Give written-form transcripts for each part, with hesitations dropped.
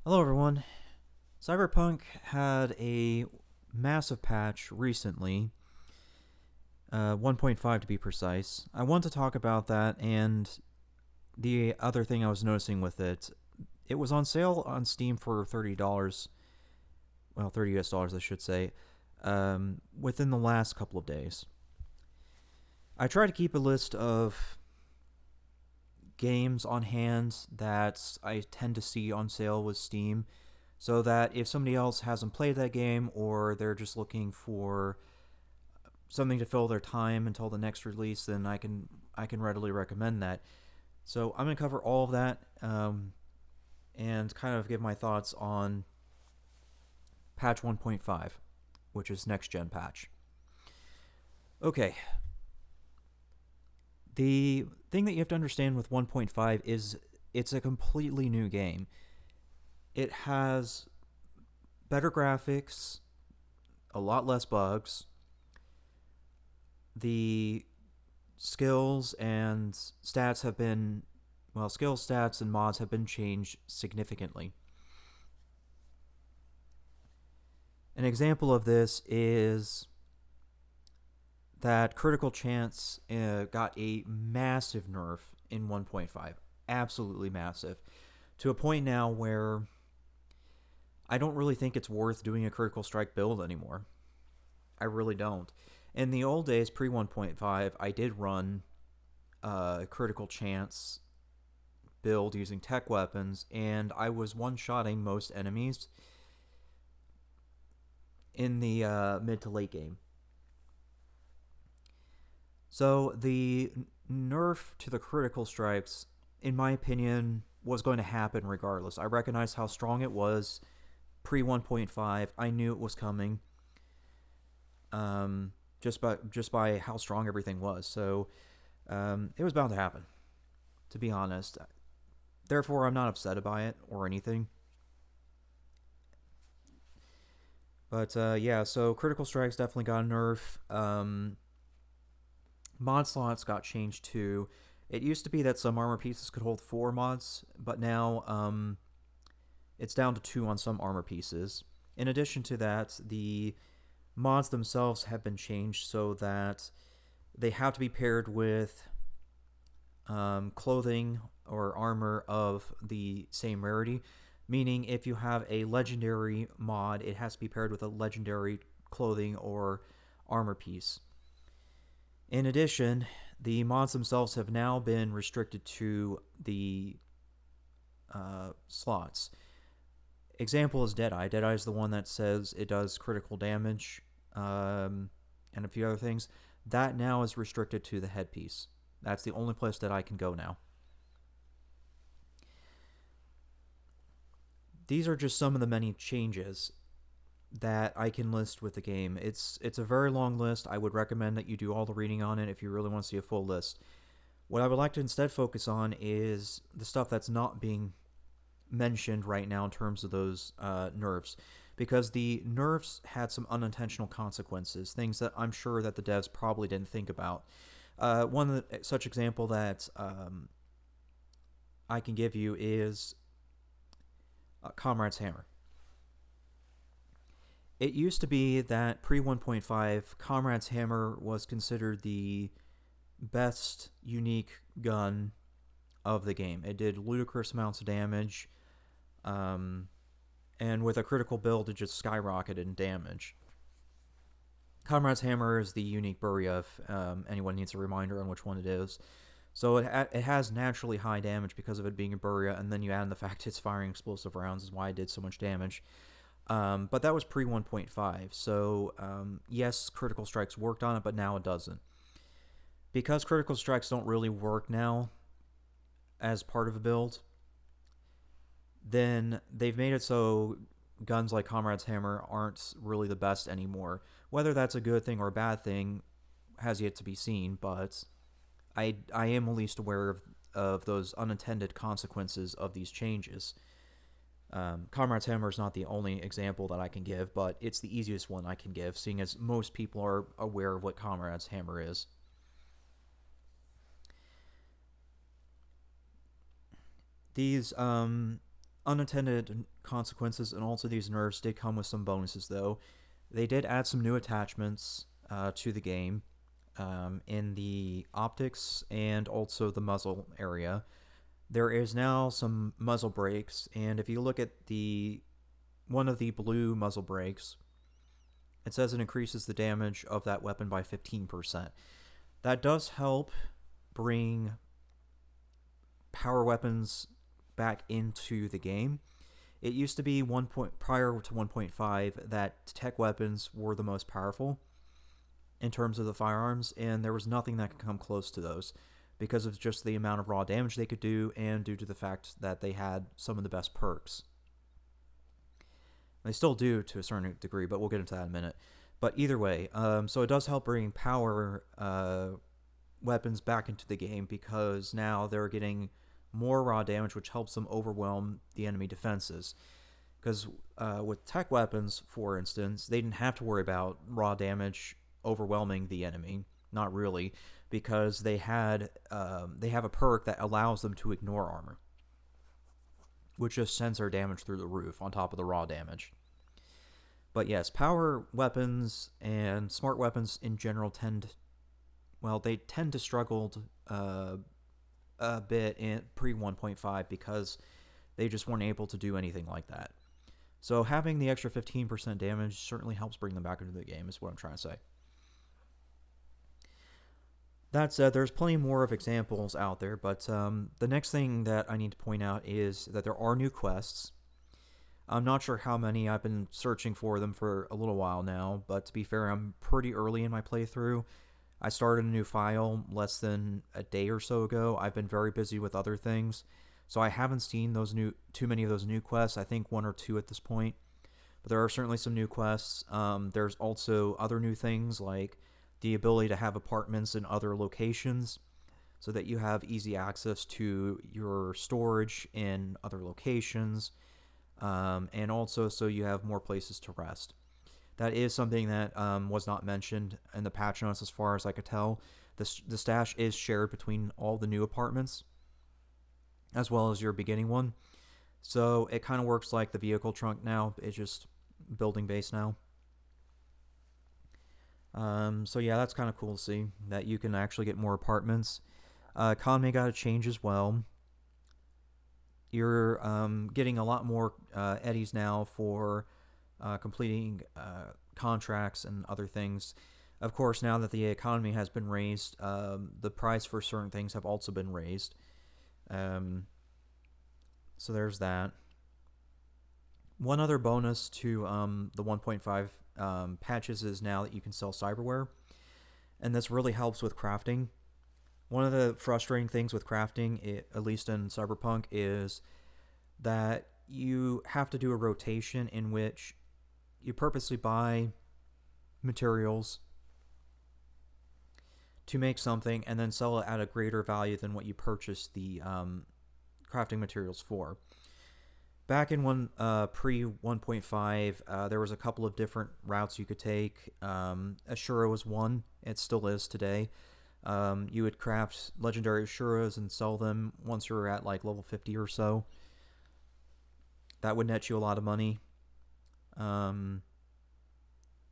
Hello everyone. Cyberpunk had a massive patch recently, 1.5 to be precise. I want to talk about that and the other thing I was noticing with it. It was on sale on Steam for $30, well, 30 US dollars, I should say, within the last couple of days. I try to keep a list of games on hand that I tend to see on sale with Steam, so that if somebody else hasn't played that game or they're just looking for something to fill their time until the next release, then I can readily recommend that. So I'm gonna cover all of that and kind of give my thoughts on patch 1.5, which is next gen patch. Okay, the thing that you have to understand with 1.5 is it's a completely new game. It has better graphics, a lot less bugs. The skills and stats have been, well, skills, stats, and mods have been changed significantly. An example of this is that critical chance got a massive nerf in 1.5. Absolutely massive. To a point now where I don't really think it's worth doing a critical strike build anymore. I really don't. In the old days, pre 1.5, I did run a critical chance build using tech weapons, and I was one-shotting most enemies in the mid to late game. So the nerf to the critical strikes, in my opinion, was going to happen regardless. I recognized how strong it was pre 1.5. I knew it was coming. Just by how strong everything was. So it was bound to happen, to be honest. Therefore, I'm not upset by it or anything. But yeah, so critical strikes definitely got a nerf. Mod slots got changed too. It used to be that some armor pieces could hold 4 mods, but now it's down to 2 on some armor pieces. In addition to that, the mods themselves have been changed so that they have to be paired with clothing or armor of the same rarity. Meaning, if you have a legendary mod, it has to be paired with a legendary clothing or armor piece. In addition, the mods themselves have now been restricted to the slots. Example is Deadeye. Deadeye is the one that says it does critical damage and a few other things. That now is restricted to the headpiece. That's the only place that I can go now. These are just some of the many changes that I can list with the game. It's a very long list. I would recommend that you do all the reading on it if you really want to see a full list. What I would like to instead focus on is the stuff that's not being mentioned right now in terms of those nerfs, because the nerfs had some unintentional consequences, things that I'm sure that the devs probably didn't think about. One such example that I can give you is Comrades Hammer. It used to be that pre 1.5, Comrades Hammer was considered the best unique gun of the game. It did ludicrous amounts of damage, and with a critical build, it just skyrocketed in damage. Comrades Hammer is the unique Burya, if anyone needs a reminder on which one it is. So it has naturally high damage because of it being a Burya, and then you add in the fact it's firing explosive rounds is why it did so much damage. But that was pre 1.5, so yes, critical strikes worked on it, but now it doesn't. Because critical strikes don't really work now as part of a build, then they've made it so guns like Comrades Hammer aren't really the best anymore. Whether that's a good thing or a bad thing has yet to be seen, but I am at least aware of those unintended consequences of these changes. Comrades Hammer is not the only example that I can give, but it's the easiest one I can give, seeing as most people are aware of what Comrades Hammer is. These unintended consequences, and also these nerfs did come with some bonuses, though. They did add some new attachments to the game in the optics and also the muzzle area. There is now some muzzle brakes, and if you look at the one of the blue muzzle brakes, it says it increases the damage of that weapon by 15%. That does help bring power weapons back into the game. It used to be prior to 1.5 that tech weapons were the most powerful in terms of the firearms, and there was nothing that could come close to those because of just the amount of raw damage they could do and due to the fact that they had some of the best perks. They still do to a certain degree, but we'll get into that in a minute. But either way, so it does help bring power weapons back into the game because now they're getting more raw damage, which helps them overwhelm the enemy defenses. Because with tech weapons, for instance, they didn't have to worry about raw damage overwhelming the enemy. Not really, because they have a perk that allows them to ignore armor, which just sends their damage through the roof on top of the raw damage. But yes, power weapons and smart weapons in general tend to struggle a bit in pre 1.5 because they just weren't able to do anything like that. So having the extra 15% damage certainly helps bring them back into the game, is what I'm trying to say. That said, there's plenty more of examples out there, but the next thing that I need to point out is that there are new quests. I'm not sure how many. I've been searching for them for a little while now, but to be fair, I'm pretty early in my playthrough. I started a new file less than a day or so ago. I've been very busy with other things, so I haven't seen too many of those new quests. I think one or two at this point, but there are certainly some new quests. There's also other new things like the ability to have apartments in other locations so that you have easy access to your storage in other locations, and also so you have more places to rest. That is something that was not mentioned in the patch notes as far as I could tell. The stash is shared between all the new apartments as well as your beginning one. So it kind of works like the vehicle trunk now. It's just building based now. So yeah, that's kind of cool to see that you can actually get more apartments. Economy got a change as well. You're getting a lot more eddies now for completing contracts and other things. Of course, now that the economy has been raised, the price for certain things have also been raised. So there's that. One other bonus to the 1.5 patches is now that you can sell cyberware, and this really helps with crafting. One of the frustrating things with crafting, at least in Cyberpunk, is that you have to do a rotation in which you purposely buy materials to make something and then sell it at a greater value than what you purchased the crafting materials for. Back in pre 1.5, there was a couple of different routes you could take. Ashura was one. It still is today. You would craft legendary Ashuras and sell them once you were at like level 50 or so. That would net you a lot of money. There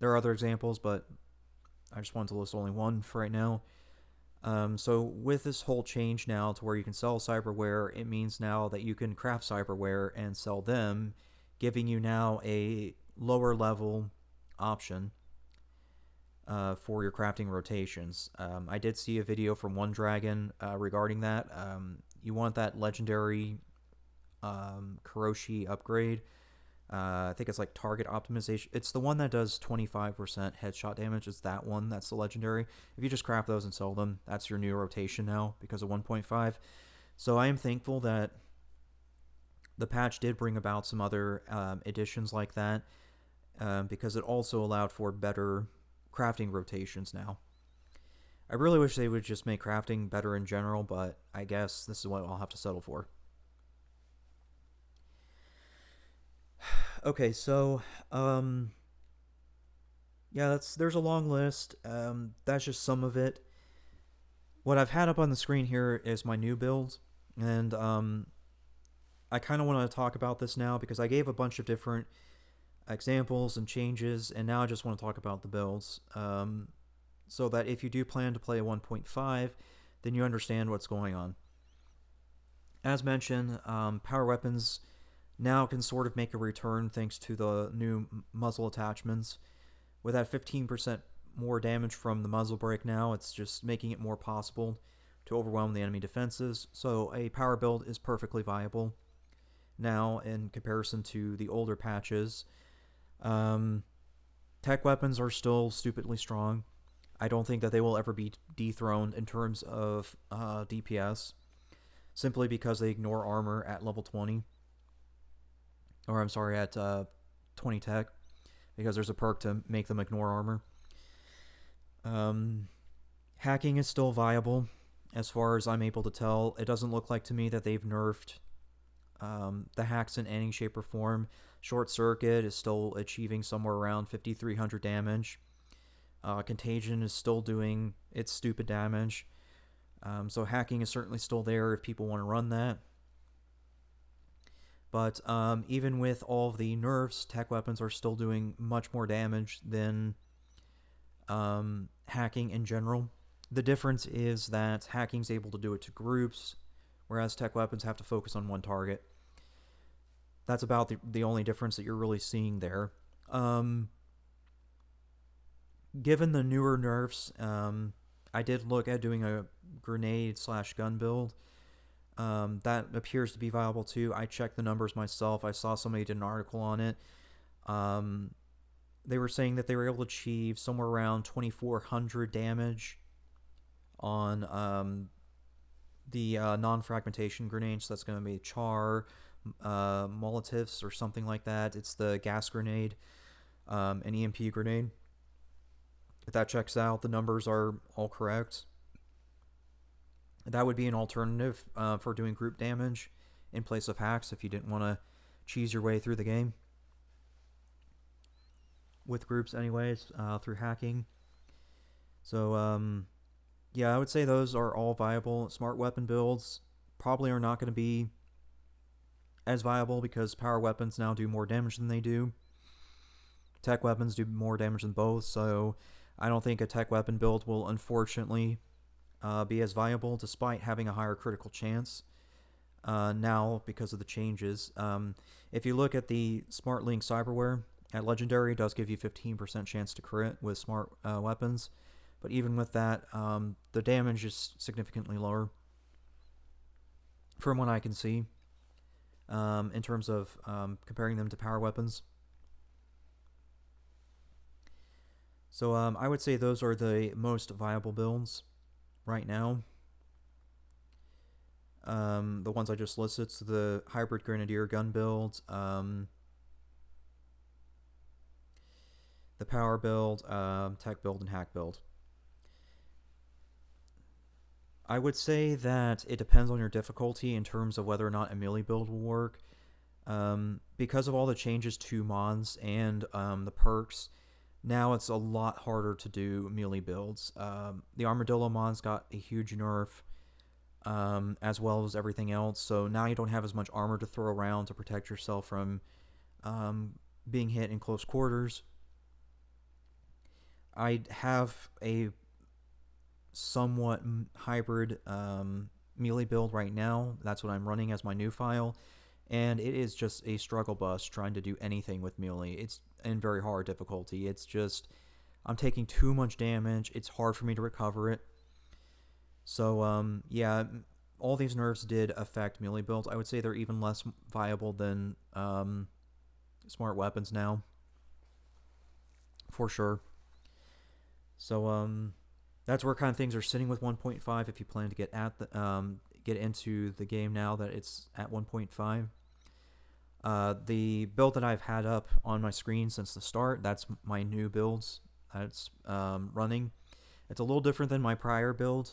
are other examples, but I just wanted to list only one for right now. So with this whole change now to where you can sell cyberware, it means now that you can craft cyberware and sell them, giving you now a lower level option for your crafting rotations. I did see a video from One Dragon regarding that. You want that legendary Kuroshi upgrade. I think it's like target optimization. It's the one that does 25% headshot damage. It's that one. That's the legendary. If you just craft those and sell them, that's your new rotation now because of 1.5. So I am thankful that the patch did bring about some other additions like that because it also allowed for better crafting rotations now. I really wish they would just make crafting better in general, but I guess this is what I'll have to settle for. Okay, so yeah, there's a long list. That's just some of it. What I've had up on the screen here is my new build, and I kind of want to talk about this now because I gave a bunch of different examples and changes, and now I just want to talk about the builds. So that if you do plan to play a 1.5, then you understand what's going on. As mentioned, power weapons now can sort of make a return thanks to the new muzzle attachments. With that 15% more damage from the muzzle brake now, it's just making it more possible to overwhelm the enemy defenses. So a power build is perfectly viable now in comparison to the older patches. Tech weapons are still stupidly strong. I don't think that they will ever be dethroned in terms of DPS, simply because they ignore armor at level 20. Or I'm sorry, at 20 tech, because there's a perk to make them ignore armor. Hacking is still viable, as far as I'm able to tell. It doesn't look like to me that they've nerfed the hacks in any shape or form. Short Circuit is still achieving somewhere around 5,300 damage. Contagion is still doing its stupid damage. So hacking is certainly still there if people want to run that. But even with all of the nerfs, tech weapons are still doing much more damage than hacking in general. The difference is that hacking's able to do it to groups, whereas tech weapons have to focus on one target. That's about the only difference that you're really seeing there. Given the newer nerfs, I did look at doing a grenade/gun build. That appears to be viable too. I checked the numbers myself. I saw somebody did an article on it. They were saying that they were able to achieve somewhere around 2,400 damage on the non-fragmentation grenades. So that's going to be char, Molotovs or something like that. It's the gas grenade, an EMP grenade. If that checks out, the numbers are all correct. That would be an alternative for doing group damage in place of hacks if you didn't want to cheese your way through the game. With groups anyways, through hacking. So, yeah, I would say those are all viable. Smart weapon builds probably are not going to be as viable because power weapons now do more damage than they do. Tech weapons do more damage than both, so I don't think a tech weapon build will unfortunately be as viable despite having a higher critical chance now because of the changes. If you look at the Smart Link Cyberware at Legendary, it does give you 15% chance to crit with smart weapons, but even with that, the damage is significantly lower from what I can see in terms of comparing them to power weapons. So I would say those are the most viable builds right now. The ones I just listed, so the hybrid grenadier gun build, the power build, tech build, and hack build. I would say that it depends on your difficulty in terms of whether or not a melee build will work. Because of all the changes to mods and the perks, now it's a lot harder to do melee builds. The Armadillo mod's got a huge nerf, as well as everything else, so now you don't have as much armor to throw around to protect yourself from being hit in close quarters. I have a somewhat hybrid melee build right now. That's what I'm running as my new file, and it is just a struggle bus trying to do anything with melee. It's in very hard difficulty. It's just, I'm taking too much damage. It's hard for me to recover it. So, yeah, all these nerfs did affect melee builds. I would say they're even less viable than smart weapons now, for sure. So, that's where kind of things are sitting with 1.5 if you plan to get into the game now that it's at 1.5. The build that I've had up on my screen since the start, that's my new builds that's running. It's a little different than my prior build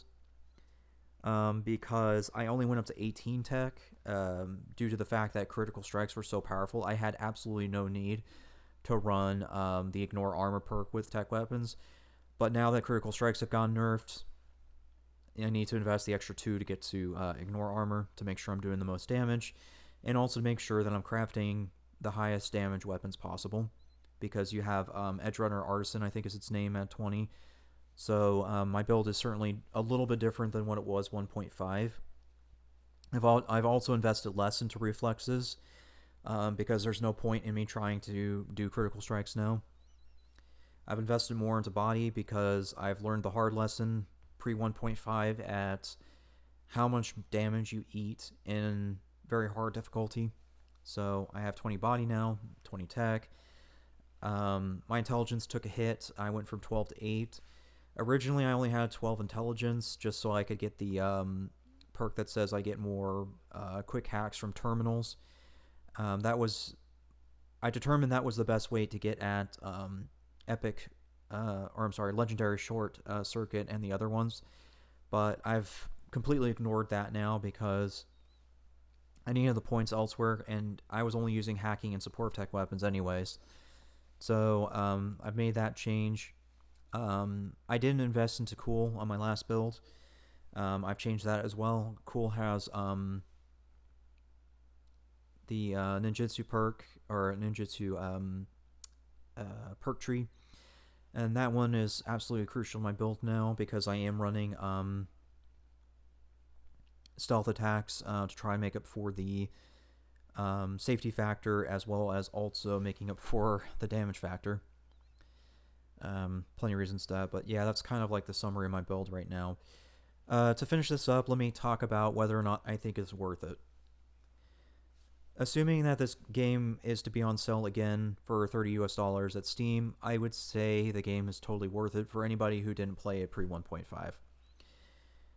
because I only went up to 18 tech due to the fact that critical strikes were so powerful. I had absolutely no need to run the ignore armor perk with tech weapons. But now that critical strikes have gone nerfed, I need to invest the extra 2 to get to ignore armor to make sure I'm doing the most damage. and also to make sure that I'm crafting the highest damage weapons possible, because you have Edge Runner Artisan, I think is its name, at 20. So my build is certainly a little bit different than what it was 1.5. I've also invested less into reflexes because there's no point in me trying to do critical strikes now. I've invested more into body because I've learned the hard lesson pre 1.5 at how much damage you eat in very hard difficulty. So I have 20 body now, 20 tech. My intelligence took a hit. I went from 12 to 8. Originally, I only had 12 intelligence just so I could get the perk that says I get more quick hacks from terminals. I determined that was the best way to get at legendary short circuit and the other ones. But I've completely ignored that now because I needed the points elsewhere, and I was only using hacking and support tech weapons anyways. So I've made that change. I didn't invest into Cool on my last build. I've changed that as well. Cool has the ninjutsu perk, or ninjutsu perk tree, and that one is absolutely crucial in my build now because I am running stealth attacks to try and make up for the safety factor, as well as also making up for the damage factor. Plenty of reasons to that, but yeah, that's kind of like the summary of my build right now. To finish this up, let me talk about whether or not I think it's worth it. Assuming that this game is to be on sale again for $30 at Steam, I would say the game is totally worth it for anybody who didn't play it pre 1.5.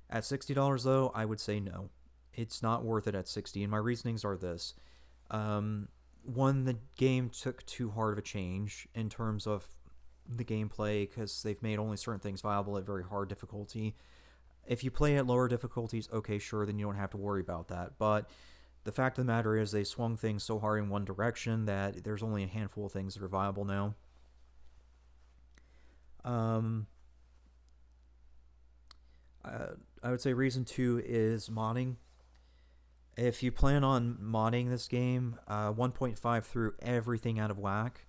At $60 though, I would say no. It's not worth it at $60, and my reasonings are this. One, the game took too hard of a change in terms of the gameplay because they've made only certain things viable at very hard difficulty. If you play at lower difficulties, okay, sure, then you don't have to worry about that. But the fact of the matter is they swung things so hard in one direction that there's only a handful of things that are viable now. I would say reason 2 is modding. If you plan on modding this game, 1.5 threw everything out of whack,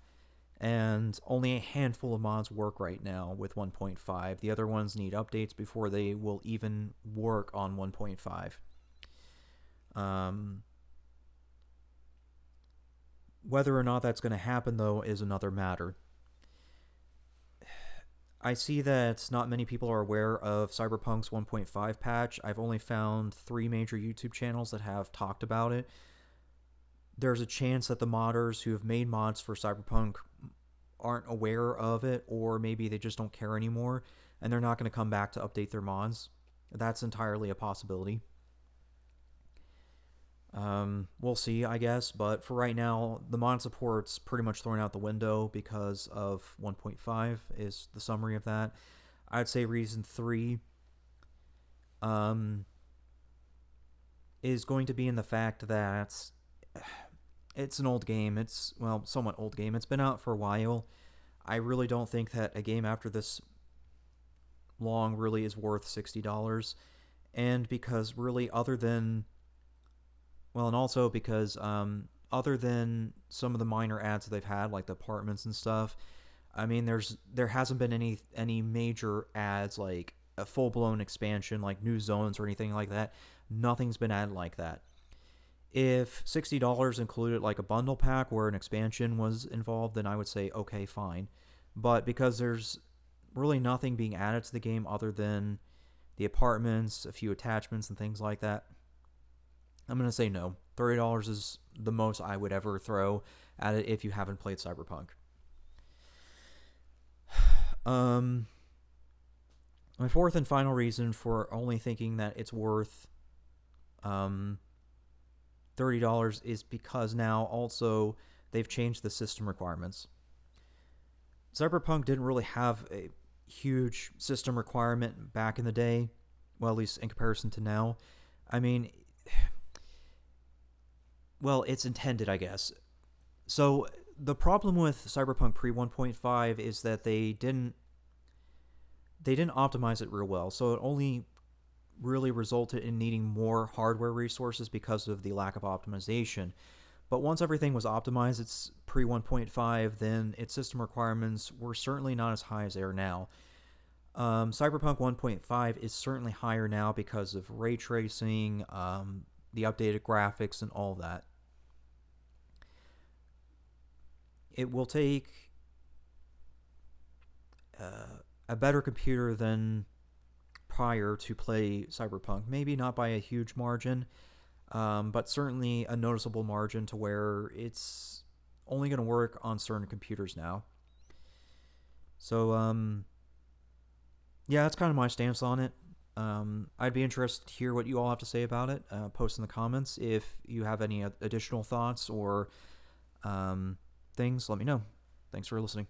and only a handful of mods work right now with 1.5. The other ones need updates before they will even work on 1.5. Whether or not that's going to happen, though, is another matter. I see that not many people are aware of Cyberpunk's 1.5 patch. I've only found 3 major YouTube channels that have talked about it. There's a chance that the modders who have made mods for Cyberpunk aren't aware of it, or maybe they just don't care anymore, and they're not going to come back to update their mods. That's entirely a possibility. We'll see, I guess, but for right now, the mod support's pretty much thrown out the window because of 1.5 is the summary of that. I'd say reason 3 is going to be in the fact that it's an old game. It's, well, somewhat old game. It's been out for a while. I really don't think that a game after this long really is worth $60. And because really other than... Well, and also because other than some of the minor ads that they've had, like the apartments and stuff, I mean, there hasn't been any major ads like a full-blown expansion, like new zones or anything like that. Nothing's been added like that. If $60 included like a bundle pack where an expansion was involved, then I would say, okay, fine. But because there's really nothing being added to the game other than the apartments, a few attachments, and things like that, I'm going to say no. $30 is the most I would ever throw at it if you haven't played Cyberpunk. My fourth and final reason for only thinking that it's worth $30 is because now also they've changed the system requirements. Cyberpunk didn't really have a huge system requirement back in the day, well, at least in comparison to now. I mean... Well, it's intended, I guess. So the problem with Cyberpunk pre 1.5 is that they didn't optimize it real well. So it only really resulted in needing more hardware resources because of the lack of optimization. But once everything was optimized, it's pre 1.5, then its system requirements were certainly not as high as they are now. Cyberpunk 1.5 is certainly higher now because of ray tracing, the updated graphics, and all that. It will take a better computer than prior to play Cyberpunk. Maybe not by a huge margin, but certainly a noticeable margin to where it's only going to work on certain computers now. So, yeah, that's kind of my stance on it. I'd be interested to hear what you all have to say about it. Post in the comments if you have any additional thoughts or things. Let me know. Thanks for listening.